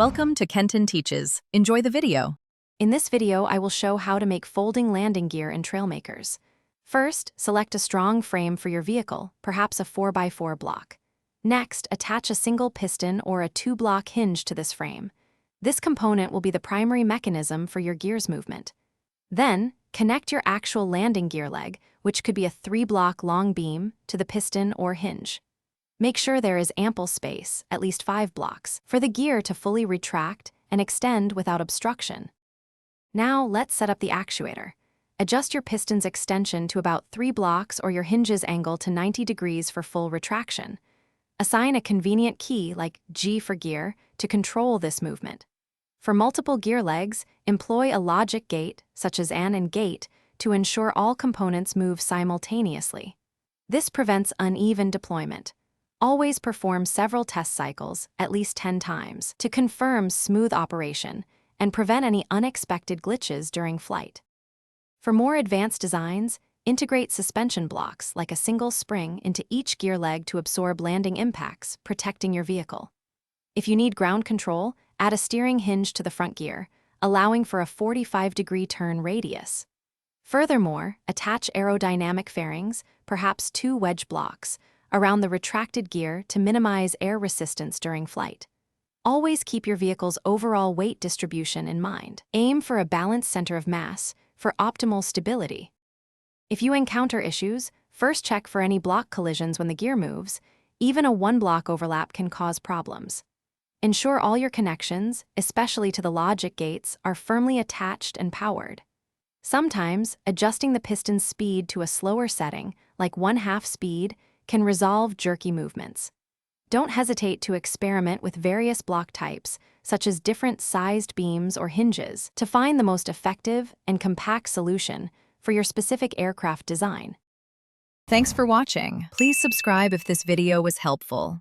Welcome to Kenton Teaches. Enjoy the video. In this video, I will show how to make folding landing gear in Trailmakers. First, select a strong frame for your vehicle, perhaps a 4x4 block. Next, attach a single piston or a 2-block hinge to this frame. This component will be the primary mechanism for your gear's movement. Then, connect your actual landing gear leg, which could be a 3-block long beam, to the piston or hinge. Make sure there is ample space, at least 5 blocks, for the gear to fully retract and extend without obstruction. Now, let's set up the actuator. Adjust your piston's extension to about 3 blocks or your hinge's angle to 90 degrees for full retraction. Assign a convenient key, like G for gear, to control this movement. For multiple gear legs, employ a logic gate, such as AND and gate, to ensure all components move simultaneously. This prevents uneven deployment. Always perform several test cycles, at least 10 times, to confirm smooth operation and prevent any unexpected glitches during flight. For more advanced designs, integrate suspension blocks like a single spring into each gear leg to absorb landing impacts, protecting your vehicle. If you need ground control, add a steering hinge to the front gear, allowing for a 45-degree turn radius. Furthermore, attach aerodynamic fairings, perhaps 2 wedge blocks, around the retracted gear to minimize air resistance during flight. Always keep your vehicle's overall weight distribution in mind. Aim for a balanced center of mass for optimal stability. If you encounter issues, first check for any block collisions when the gear moves. Even a 1-block overlap can cause problems. Ensure all your connections, especially to the logic gates, are firmly attached and powered. Sometimes, adjusting the piston's speed to a slower setting, like 1/2 speed, can resolve jerky movements. Don't hesitate to experiment with various block types, such as different sized beams or hinges, to find the most effective and compact solution for your specific aircraft design. Thanks for watching. Please subscribe if this video was helpful.